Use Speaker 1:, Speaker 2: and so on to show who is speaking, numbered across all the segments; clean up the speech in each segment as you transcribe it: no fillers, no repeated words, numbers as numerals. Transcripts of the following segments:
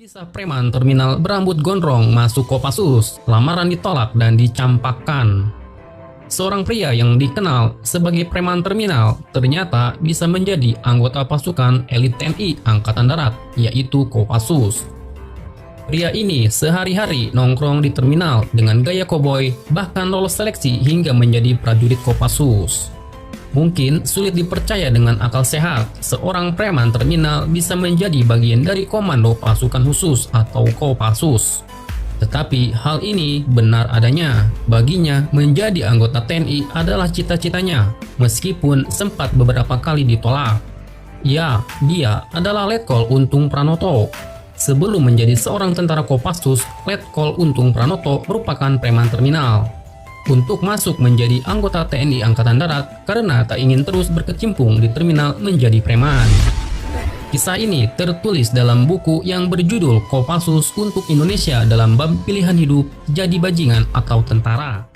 Speaker 1: Kisah preman terminal berambut gondrong masuk Kopassus, lamaran ditolak dan dicampakkan. Seorang pria yang dikenal sebagai preman terminal ternyata bisa menjadi anggota pasukan elit TNI Angkatan Darat, yaitu Kopassus. Pria ini sehari-hari nongkrong di terminal dengan gaya koboi, bahkan lolos seleksi hingga menjadi prajurit Kopassus. Mungkin sulit dipercaya dengan akal sehat, seorang preman terminal bisa menjadi bagian dari komando pasukan khusus atau Kopassus. Tetapi hal ini benar adanya. Baginya, menjadi anggota TNI adalah cita-citanya, meskipun sempat beberapa kali ditolak. Ya, dia adalah Letkol Untung Pranoto. Sebelum menjadi seorang tentara Kopassus, Letkol Untung Pranoto merupakan preman terminal. Untuk masuk menjadi anggota TNI Angkatan Darat karena tak ingin terus berkecimpung di terminal menjadi preman. Kisah ini tertulis dalam buku yang berjudul Kopassus untuk Indonesia dalam bab pilihan hidup, jadi bajingan atau tentara.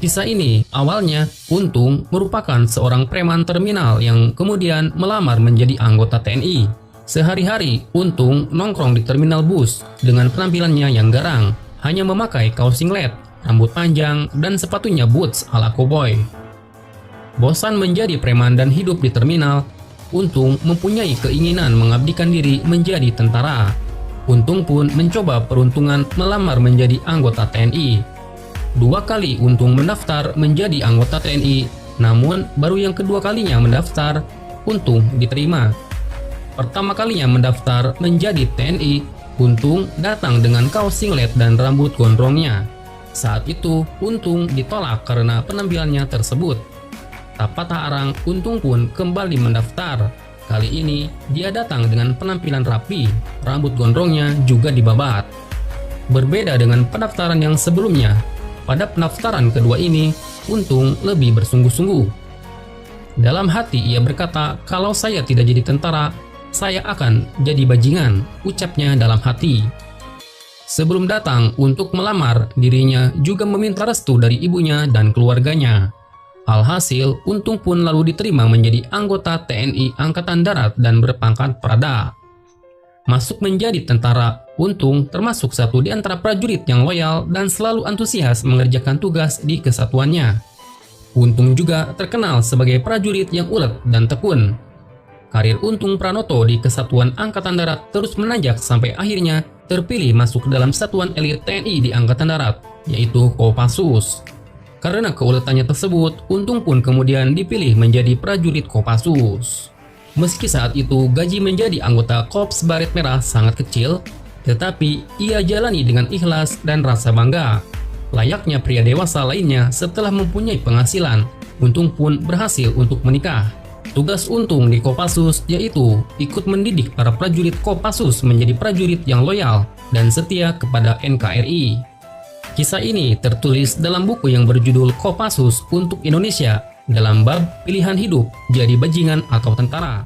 Speaker 1: Kisah ini awalnya Untung merupakan seorang preman terminal yang kemudian melamar menjadi anggota TNI. Sehari-hari, Untung nongkrong di terminal bus dengan penampilannya yang garang, hanya memakai kaos singlet, rambut panjang, dan sepatunya boots ala koboi. Bosan menjadi preman dan hidup di terminal, Untung mempunyai keinginan mengabdikan diri menjadi tentara. Untung pun mencoba peruntungan melamar menjadi anggota TNI. 2 kali Untung mendaftar menjadi anggota TNI, namun baru yang kedua kalinya mendaftar, Untung diterima. Pertama kalinya mendaftar menjadi TNI, Untung datang dengan kaos singlet dan rambut gondrongnya. Saat itu, Untung ditolak karena penampilannya tersebut. Tak patah arang, Untung pun kembali mendaftar. Kali ini, dia datang dengan penampilan rapi, rambut gondrongnya juga dibabat. Berbeda dengan pendaftaran yang sebelumnya, pada pendaftaran kedua ini, Untung lebih bersungguh-sungguh. Dalam hati ia berkata, "Kalau saya tidak jadi tentara, saya akan jadi bajingan," ucapnya dalam hati. Sebelum datang untuk melamar, dirinya juga meminta restu dari ibunya dan keluarganya. Alhasil, Untung pun lalu diterima menjadi anggota TNI Angkatan Darat dan berpangkat Prada. Masuk menjadi tentara, Untung termasuk satu di antara prajurit yang loyal dan selalu antusias mengerjakan tugas di kesatuannya. Untung juga terkenal sebagai prajurit yang ulet dan tekun. Karir Untung Pranoto di Kesatuan Angkatan Darat terus menanjak sampai akhirnya terpilih masuk dalam satuan elit TNI di Angkatan Darat, yaitu Kopassus. Karena keuletannya tersebut, Untung pun kemudian dipilih menjadi prajurit Kopassus. Meski saat itu gaji menjadi anggota Korps Baret Merah sangat kecil, tetapi ia jalani dengan ikhlas dan rasa bangga. Layaknya pria dewasa lainnya setelah mempunyai penghasilan, Untung pun berhasil untuk menikah. Tugas Untung di Kopassus yaitu ikut mendidik para prajurit Kopassus menjadi prajurit yang loyal dan setia kepada NKRI. Kisah ini tertulis dalam buku yang berjudul Kopassus untuk Indonesia dalam bab pilihan hidup, jadi bajingan atau tentara.